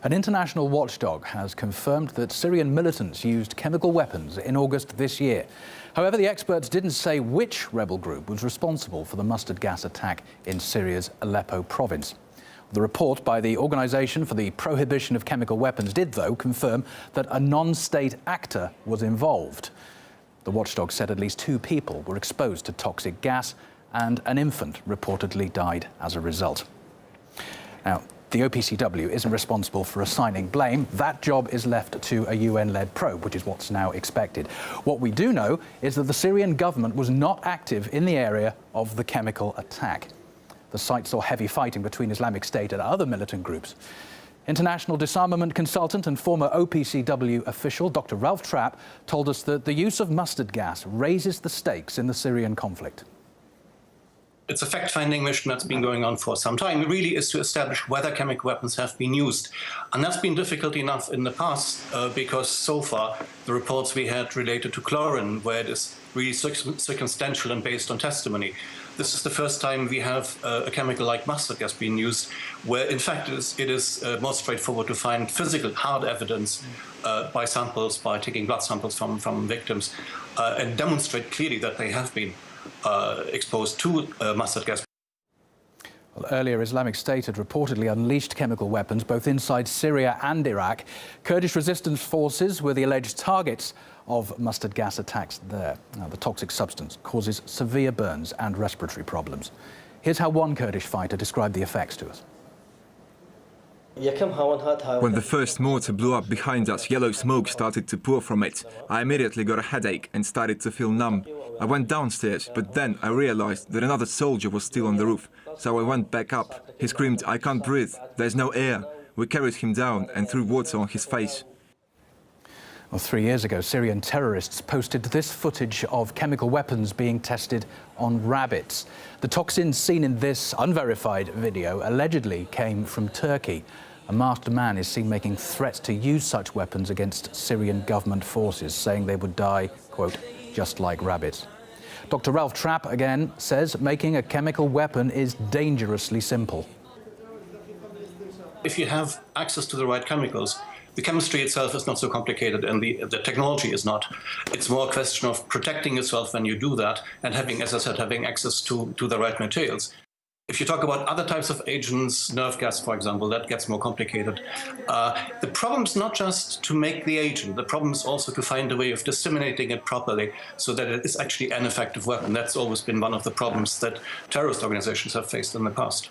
An international watchdog has confirmed that Syrian militants used chemical weapons in August this year. However, the experts didn't say which rebel group was responsible for the mustard gas attack in Syria's Aleppo province. The report by the Organisation for the Prohibition of Chemical Weapons did, though, confirm that a non-state actor was involved. The watchdog said at least 2 people were exposed to toxic gas and an infant reportedly died as a result. Now, the OPCW isn't responsible for assigning blame. That job is left to a UN-led probe, which is what's now expected. What we do know is that the Syrian government was not active in the area of the chemical attack. The site saw heavy fighting between Islamic State and other militant groups. International disarmament consultant and former OPCW official Dr. Ralph Trapp told us that the use of mustard gas raises the stakes in the Syrian conflict. It's a fact-finding mission that's been going on for some time. It really is to establish whether chemical weapons have been used. And that's been difficult enough in the past because so far the reports we had related to chlorine, where it is really circumstantial and based on testimony. This is the first time we have a chemical like mustard gas being used, where in fact it is more straightforward to find physical hard evidence by samples, by taking blood samples from victims, and demonstrate clearly that they have been exposed to mustard gas. Well, earlier, Islamic State had reportedly unleashed chemical weapons both inside Syria and Iraq. Kurdish resistance forces were the alleged targets of mustard gas attacks there. Now, the toxic substance causes severe burns and respiratory problems. Here's how one Kurdish fighter described the effects to us. When the first mortar blew up behind us, yellow smoke started to pour from it. I immediately got a headache and started to feel numb. I went downstairs, but then I realized that another soldier was still on the roof. So I went back up. He screamed, "I can't breathe, there's no air." We carried him down and threw water on his face. Well, 3 years ago, Syrian terrorists posted this footage of chemical weapons being tested on rabbits. The toxins seen in this unverified video allegedly came from Turkey. A masked man is seen making threats to use such weapons against Syrian government forces, saying they would die, quote, just like rabbits. Dr. Ralph Trapp, again, says making a chemical weapon is dangerously simple. If you have access to the right chemicals, the chemistry itself is not so complicated and the technology is not. It's more a question of protecting yourself when you do that and having, as I said, having access to the right materials. If you talk about other types of agents, nerve gas, for example, that gets more complicated. The problem is not just to make the agent. The problem is also to find a way of disseminating it properly so that it is actually an effective weapon. That's always been one of the problems that terrorist organizations have faced in the past.